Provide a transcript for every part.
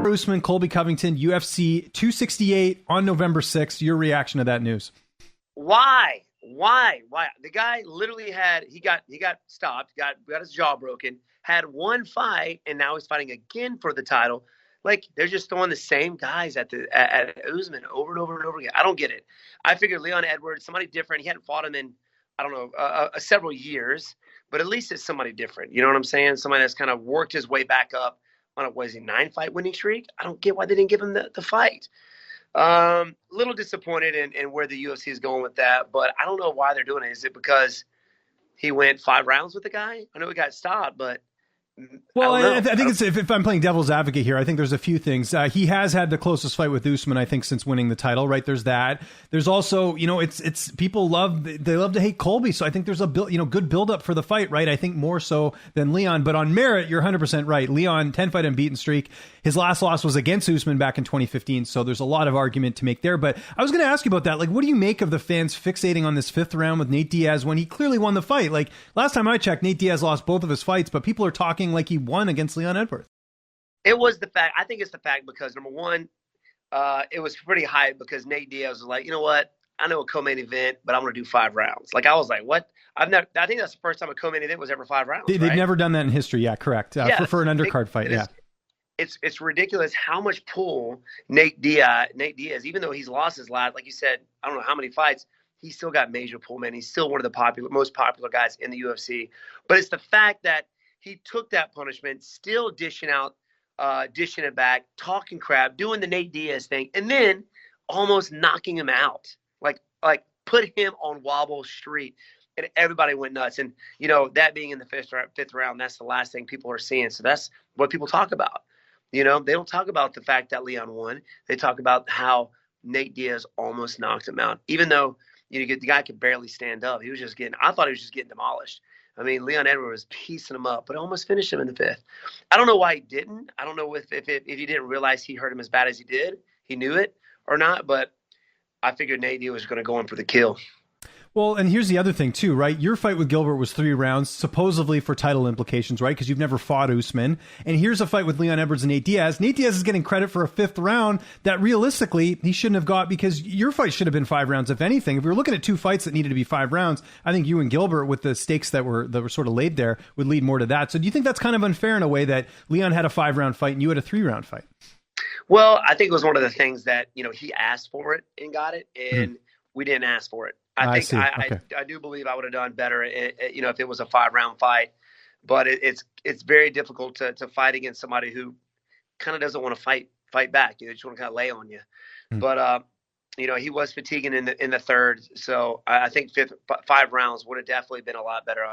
Usman, Colby Covington, UFC 268 on November 6th. Your reaction to that news? Why? The guy literally got stopped, got his jaw broken, had one fight, and now he's fighting again for the title. Like, they're just throwing the same guys at Usman over and over and over again. I don't get it. I figured Leon Edwards, somebody different. He hadn't fought him in, I don't know, several years, but at least it's somebody different. You know what I'm saying? Somebody that's kind of worked his way back up on a, 9-fight winning streak. I don't get why they didn't give him the fight. Little disappointed in where the UFC is going with that, but I don't know why they're doing it. Is it because he went 5 rounds with the guy? I know he got stopped, but well, I think it's, if I'm playing devil's advocate here, I think there's a few things. He has had the closest fight with Usman, I think, since winning the title, right? There's that. There's also, it's people love to hate Colby. So I think there's a good build up for the fight, right? I think more so than Leon, but on merit, you're 100% right. Leon, 10-fight unbeaten streak. His last loss was against Usman back in 2015. So there's a lot of argument to make there, but I was going to ask you about that. Like, what do you make of the fans fixating on this 5th round with Nate Diaz when he clearly won the fight? Like, last time I checked, Nate Diaz lost both of his fights, but people are talking like he won against Leon Edwards. It was the fact. I think it's the fact because, number one, it was pretty hype because Nate Diaz was like, you know what? I know a co-main event, but I'm going to do 5 rounds. Like, I was like, what? I think that's the first time a co-main event was ever 5 rounds. They've never done that in history. Yeah, correct. For an undercard fight. Yeah. It's ridiculous how much pull Nate Diaz, even though he's lost his last, like you said, I don't know how many fights, he's still got major pull, man. He's still one of the most popular guys in the UFC. But it's the fact that he took that punishment, still dishing it back, talking crap, doing the Nate Diaz thing, and then almost knocking him out. Like put him on Wobble Street. And everybody went nuts. And, that being in the fifth round, that's the last thing people are seeing. So that's what people talk about. They don't talk about the fact that Leon won. They talk about how Nate Diaz almost knocked him out. Even though the guy could barely stand up. I thought he was just getting demolished. I mean, Leon Edwards was piecing him up, but almost finished him in the 5th. I don't know why he didn't. I don't know if he didn't realize he hurt him as bad as he did. He knew it or not, but I figured Nate Diaz was going to go in for the kill. Well, and here's the other thing too, right? Your fight with Gilbert was 3 rounds, supposedly for title implications, right? Because you've never fought Usman. And here's a fight with Leon Edwards and Nate Diaz. Nate Diaz is getting credit for a 5th round that realistically he shouldn't have got because your fight should have been 5 rounds, if anything. If we were looking at 2 fights that needed to be 5 rounds, I think you and Gilbert, with the stakes that were sort of laid there, would lead more to that. So do you think that's kind of unfair in a way that Leon had a 5-round fight and you had a 3-round fight? Well, I think it was one of the things that, he asked for it and got it, and we didn't ask for it. I do believe I would have done better, if it was a 5-round fight. But it's very difficult to fight against somebody who kind of doesn't want to fight back. They just want to kind of lay on you. But he was fatiguing in the 3rd, so I think 5 rounds would have definitely been a lot better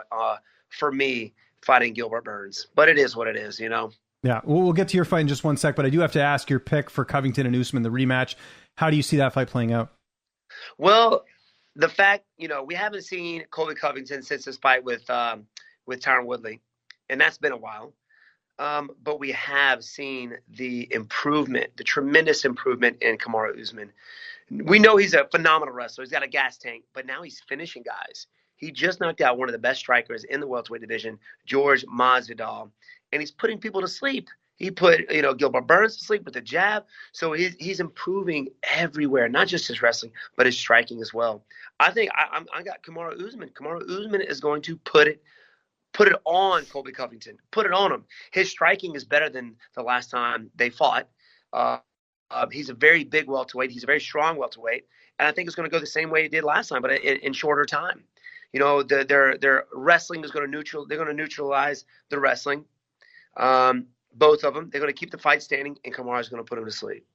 for me fighting Gilbert Burns. But it is what it is, Yeah, we'll get to your fight in just one sec, but I do have to ask your pick for Covington and Usman, the rematch. How do you see that fight playing out? Well, the fact, we haven't seen Colby Covington since his fight with Tyron Woodley, and that's been a while. But we have seen the tremendous improvement in Kamaru Usman. We know he's a phenomenal wrestler. He's got a gas tank, but now he's finishing guys. He just knocked out one of the best strikers in the welterweight division, George Masvidal, and he's putting people to sleep. He put, Gilbert Burns to sleep with the jab. So he's improving everywhere, not just his wrestling, but his striking as well. I think I got Kamaru Usman. Kamaru Usman is going to put it on Colby Covington, put it on him. His striking is better than the last time they fought. He's a very big welterweight. He's a very strong welterweight. And I think it's going to go the same way it did last time, but in shorter time. Their wrestling is going to neutralize the wrestling. Both of them. They're going to keep the fight standing, and Kamaru is going to put him to sleep.